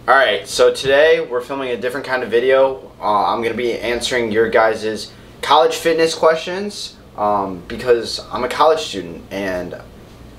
Alright, so today we're filming a different kind of video. I'm going to be answering your guys' college fitness questions because I'm a college student and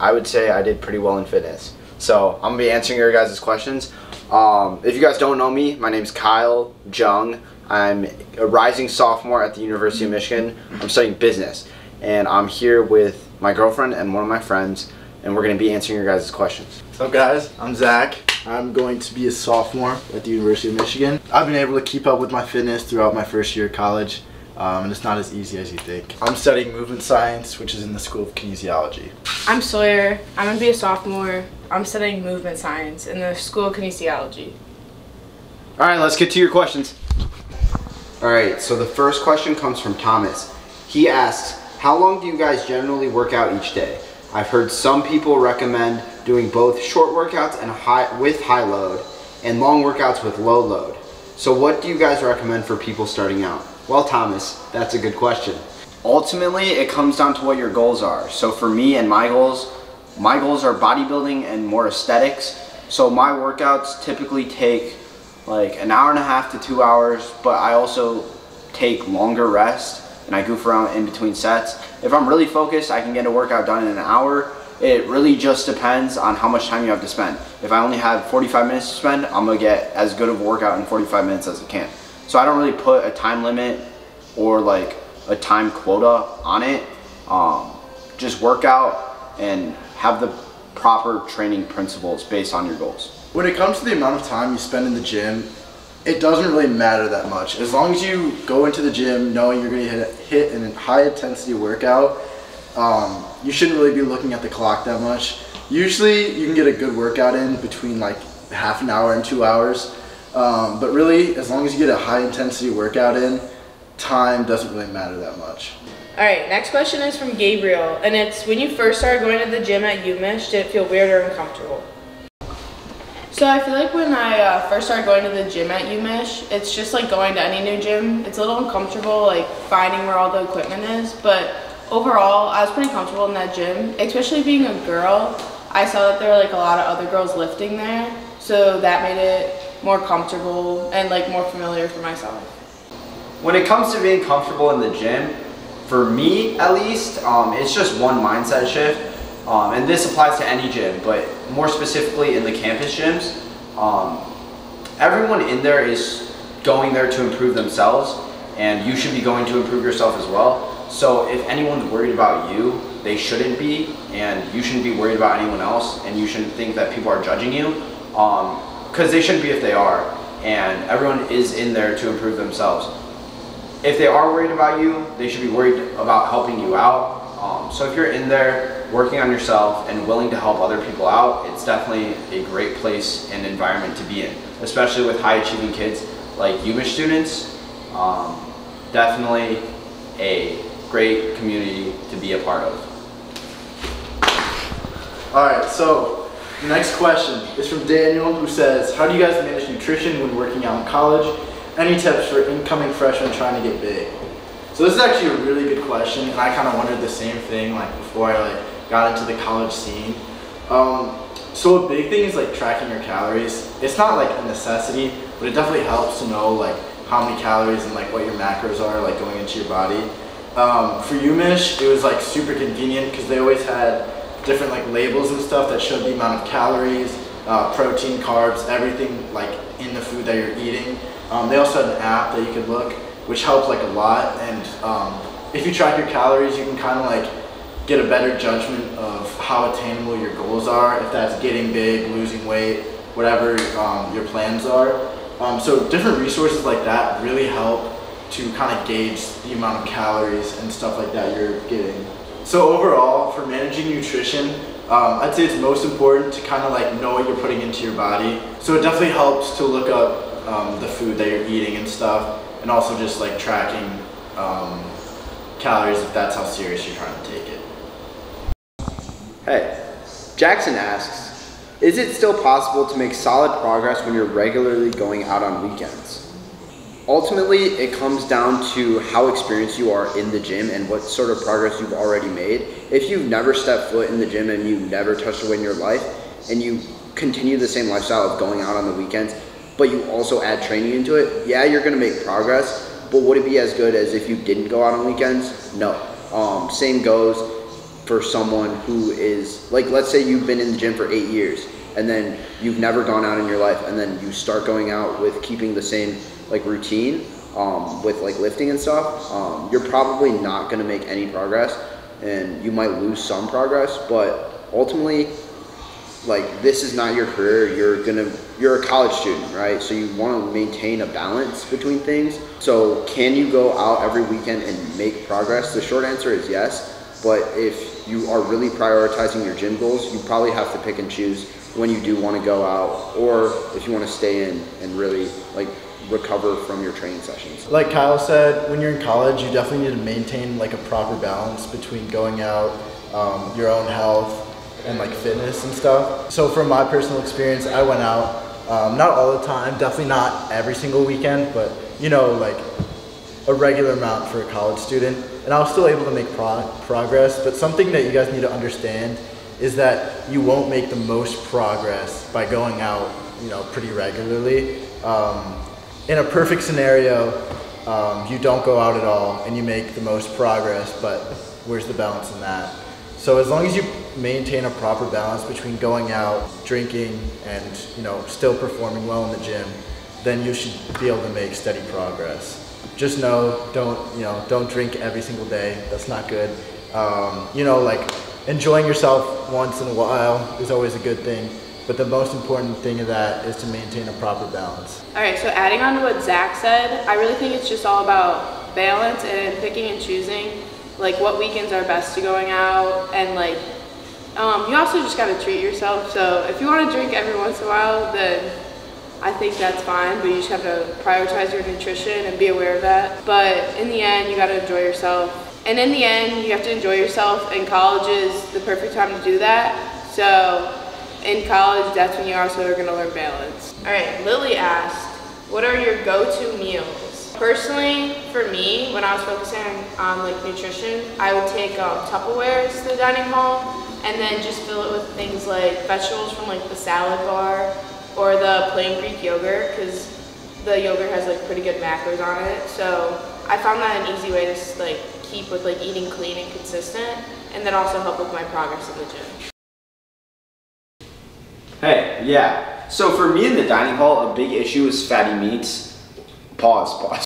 I would say I did pretty well in fitness. So I'm going to be answering your guys' questions. If you guys don't know me, my name's Kyle Jung. I'm a rising sophomore at the University of Michigan. I'm studying business and I'm here with my girlfriend and one of my friends, and we're going to be answering your guys' questions. What's up guys, I'm Zack. I'm going to be a sophomore at the University of Michigan. I've been able to keep up with my fitness throughout my first year of college, and it's not as easy as you think. I'm studying movement science, which is in the School of Kinesiology. I'm Sawyer. I'm going to be a sophomore. I'm studying movement science in the School of Kinesiology. Alright, let's get to your questions. Alright, so the first question comes from Thomas. He asks, how long do you guys generally work out each day? I've heard some people recommend doing both short workouts and with high load and long workouts with low load. So what do you guys recommend for people starting out? Well, Thomas, that's a good question. Ultimately, it comes down to what your goals are. So for me and my goals are bodybuilding and more aesthetics. So my workouts typically take like an hour and a half to 2 hours, but I also take longer rest and I goof around in between sets. If I'm really focused, I can get a workout done in an hour. It really just depends on how much time you have to spend. If I only have 45 minutes to spend, I'm gonna get as good of a workout in 45 minutes as I can. So I don't really put a time limit or like a time quota on it. Just work out and have the proper training principles based on your goals. When it comes to the amount of time you spend in the gym, it doesn't really matter that much. As long as you go into the gym knowing you're going to hit a high intensity workout, you shouldn't really be looking at the clock that much. Usually you can get a good workout in between like half an hour and 2 hours. But really, as long as you get a high intensity workout in, time doesn't really matter that much. Alright, next question is from Gabriel, and it's, when you first started going to the gym at UMich, did it feel weird or uncomfortable? So I feel like when I first started going to the gym at UMich, it's just like going to any new gym. It's a little uncomfortable, like finding where all the equipment is, but overall, I was pretty comfortable in that gym. Especially being a girl, I saw that there were like a lot of other girls lifting there, so that made it more comfortable and like more familiar for myself. When it comes to being comfortable in the gym, for me at least, it's just one mindset shift. And this applies to any gym, but more specifically in the campus gyms. Everyone in there is going there to improve themselves, and you should be going to improve yourself as well. So if anyone's worried about you, they shouldn't be, and you shouldn't be worried about anyone else, and you shouldn't think that people are judging you, because they shouldn't be if they are, and everyone is in there to improve themselves. If they are worried about you, they should be worried about helping you out. So if you're in there working on yourself and willing to help other people out, it's definitely a great place and environment to be in, especially with high achieving kids like UMich students. Definitely a great community to be a part of. Alright, so the next question is from Daniel, who says, how do you guys manage nutrition when working out in college? Any tips for incoming freshmen trying to get big? So this is actually a really good question, and I kind of wondered the same thing like before I got into the college scene. So a big thing is like tracking your calories. It's not like a necessity, but it definitely helps to know like how many calories and like what your macros are like going into your body. For UMich, it was like super convenient because they always had different like labels and stuff that showed the amount of calories, protein, carbs, everything like in the food that you're eating. They also had an app that you could look, which helped like a lot, and if you track your calories, you can kind of like get a better judgment of how attainable your goals are, if that's getting big, losing weight, whatever your plans are. So different resources like that really help to kind of gauge the amount of calories and stuff like that you're getting. So overall, for managing nutrition, I'd say it's most important to kind of like know what you're putting into your body. So it definitely helps to look up the food that you're eating and stuff, and also just like tracking calories if that's how serious you're trying to take it. Hey, Jackson asks, is it still possible to make solid progress when you're regularly going out on weekends? Ultimately, it comes down to how experienced you are in the gym and what sort of progress you've already made. If you've never stepped foot in the gym and you've never touched a weight in your life, and you continue the same lifestyle of going out on the weekends, but you also add training into it, yeah, you're gonna make progress, but would it be as good as if you didn't go out on weekends? No. Same goes for someone who is, like, let's say you've been in the gym for 8 years and then you've never gone out in your life, and then you start going out with keeping the same like routine with like lifting and stuff, you're probably not gonna make any progress, and you might lose some progress, but ultimately, like, this is not your career. You're a college student, right? So you want to maintain a balance between things. So can you go out every weekend and make progress? The short answer is yes, but if you are really prioritizing your gym goals, you probably have to pick and choose when you do want to go out, or if you want to stay in and really like recover from your training sessions. Like Kyle said, when you're in college, you definitely need to maintain like a proper balance between going out, your own health, and like fitness and stuff. So from my personal experience, I went out, not all the time, definitely not every single weekend, but you know, like a regular amount for a college student. And I was still able to make progress, but something that you guys need to understand is that you won't make the most progress by going out, you know, pretty regularly. In a perfect scenario, you don't go out at all and you make the most progress, but where's the balance in that? So as long as you maintain a proper balance between going out, drinking, and you know, still performing well in the gym, then you should be able to make steady progress. Just know, don't drink every single day. That's not good. You know, like enjoying yourself once in a while is always a good thing. But the most important thing of that is to maintain a proper balance. All right, so adding on to what Zach said, I really think it's just all about balance and picking and choosing like what weekends are best to going out, and like you also just got to treat yourself. So if you want to drink every once in a while, then I think that's fine, but you just have to prioritize your nutrition and be aware of that. But in the end, you got to enjoy yourself. And in the end, you have to enjoy yourself, and college is the perfect time to do that. So in college, that's when you also are going to learn balance. All right, Lily asked, what are your go-to meals? Personally, for me, when I was focusing on like nutrition, I would take Tupperwares to the dining hall and then just fill it with things like vegetables from like the salad bar or the plain Greek yogurt, because the yogurt has like pretty good macros on it. So I found that an easy way to like keep with like eating clean and consistent, and then also help with my progress in the gym. Hey, yeah. So for me in the dining hall, a big issue is fatty meats. Pause.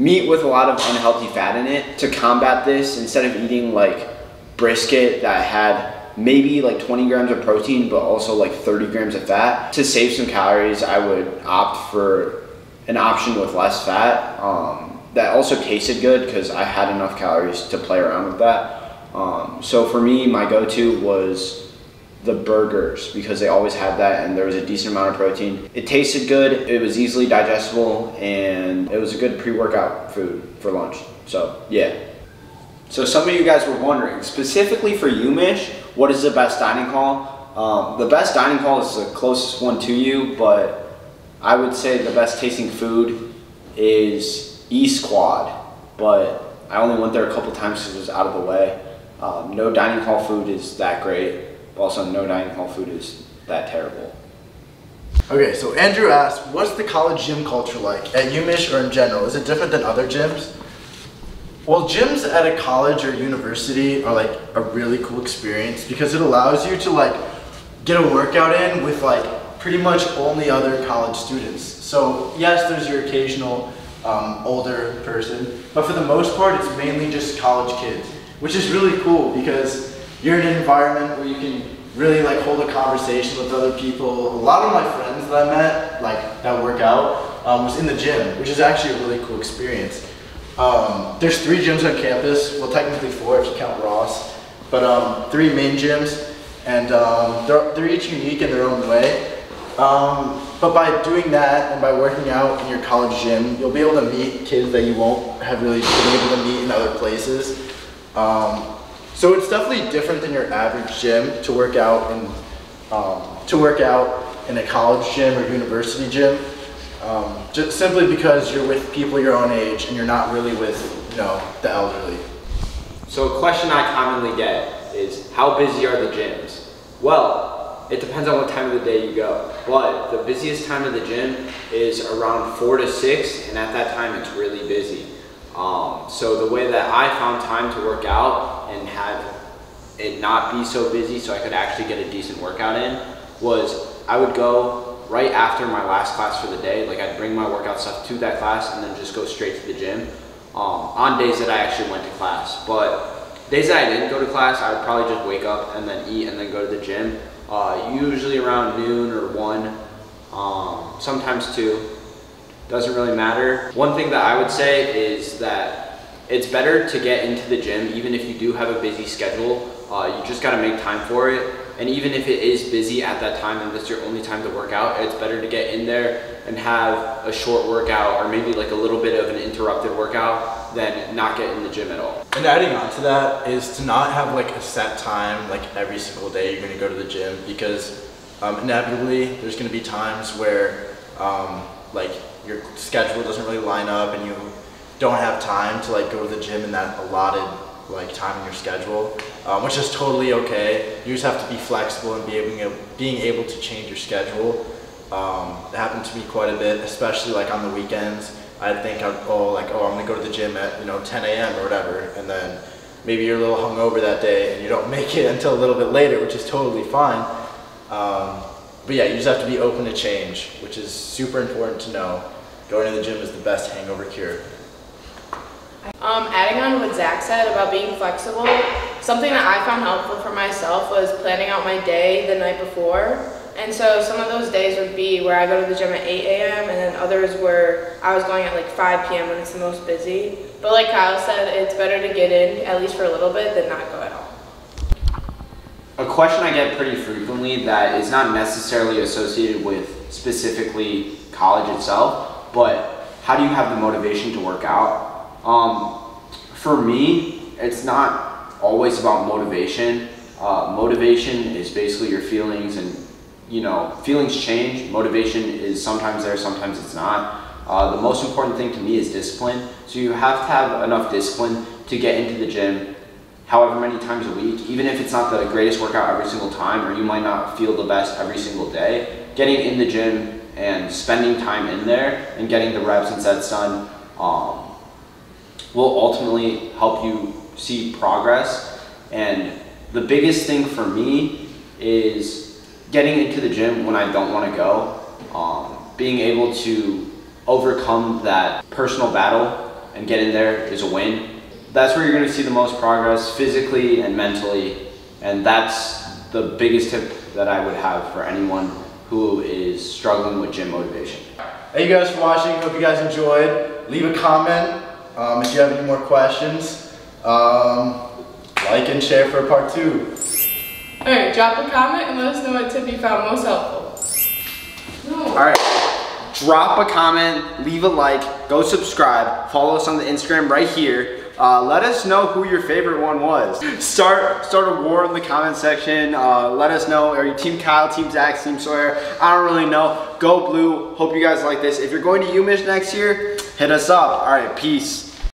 Meat with a lot of unhealthy fat in it. To combat this, instead of eating like brisket that had maybe like 20 grams of protein but also like 30 grams of fat, to save some calories, I would opt for an option with less fat that also tasted good, because I had enough calories to play around with that. So for me, my go-to was the burgers, because they always had that and there was a decent amount of protein. It tasted good, it was easily digestible, and it was a good pre-workout food for lunch. So yeah. So some of you guys were wondering, specifically for UMich, what is the best dining hall? The best dining hall is the closest one to you, but I would say the best tasting food is East Quad, but I only went there a couple times because it was out of the way. No dining hall food is that great. Also, no dining hall food is that terrible. Okay, so Andrew asked, what's the college gym culture like at UMich or in general? Is it different than other gyms? Well, gyms at a college or university are like a really cool experience because it allows you to like get a workout in with like pretty much only other college students. So yes, there's your occasional older person, but for the most part, it's mainly just college kids, which is really cool because you're in an environment where you can really like hold a conversation with other people. A lot of my friends that I met, like that work out, was in the gym, which is actually a really cool experience. There's 3 gyms on campus, well technically 4 if you count Ross, but 3 main gyms, and they're each unique in their own way. But by doing that and by working out in your college gym, you'll be able to meet kids that you won't have really been able to meet in other places. So it's definitely different than your average gym to work out in a college gym or university gym, just simply because you're with people your own age and you're not really with, you know, the elderly. So a question I commonly get is, how busy are the gyms? Well, it depends on what time of the day you go. But the busiest time of the gym is around 4 to 6, and at that time it's really busy. So the way that I found time to work out and have it not be so busy so I could actually get a decent workout in was I would go right after my last class for the day. Like I'd bring my workout stuff to that class and then just go straight to the gym on days that I actually went to class. But days that I didn't go to class, I would probably just wake up and then eat and then go to the gym. Usually around noon or 1, sometimes 2. Doesn't really matter. One thing that I would say is that it's better to get into the gym even if you do have a busy schedule. You just gotta make time for it. And even if it is busy at that time and that's your only time to work out, it's better to get in there and have a short workout or maybe like a little bit of an interrupted workout than not get in the gym at all. And adding on to that is to not have like a set time like every single day you're going to go to the gym, because inevitably there's going to be times where like your schedule doesn't really line up and you don't have time to like go to the gym in that allotted like time in your schedule, which is totally okay. You just have to be flexible and being able to change your schedule. It happened to me quite a bit, especially like on the weekends. I'd think I'm gonna go to the gym at 10 a.m. or whatever, and then maybe you're a little hungover that day and you don't make it until a little bit later, which is totally fine. But yeah, you just have to be open to change, which is super important to know. Going to the gym is the best hangover cure. Adding on to what Zach said about being flexible, something that I found helpful for myself was planning out my day the night before. And so some of those days would be where I go to the gym at 8 a.m. and then others where I was going at like 5 p.m. when it's the most busy. But like Kyle said, it's better to get in at least for a little bit than not go at all. A question I get pretty frequently that is not necessarily associated with specifically college itself, but how do you have the motivation to work out? For me, it's not always about motivation. Motivation is basically your feelings, and feelings change. Motivation is sometimes there, sometimes it's not. The most important thing to me is discipline. So you have to have enough discipline to get into the gym however many times a week, even if it's not the greatest workout every single time, or you might not feel the best every single day. Getting in the gym and spending time in there and getting the reps and sets done will ultimately help you see progress. And the biggest thing for me is getting into the gym when I don't want to go, being able to overcome that personal battle and get in there is a win. That's where you're going to see the most progress physically and mentally, and that's the biggest tip that I would have for anyone who is struggling with gym motivation. Thank you guys for watching. Hope you guys enjoyed. Leave a comment if you have any more questions. Like and share for part 2. Alright, drop a comment and let us know what tip you found most helpful. Alright, drop a comment, leave a like, go subscribe, follow us on the Instagram right here. Let us know who your favorite one was. Start a war in the comment section. Let us know, are you Team Kyle, Team Zack, Team Sawyer? I don't really know. Go blue. Hope you guys like this. If you're going to UMich next year, hit us up. Alright, peace.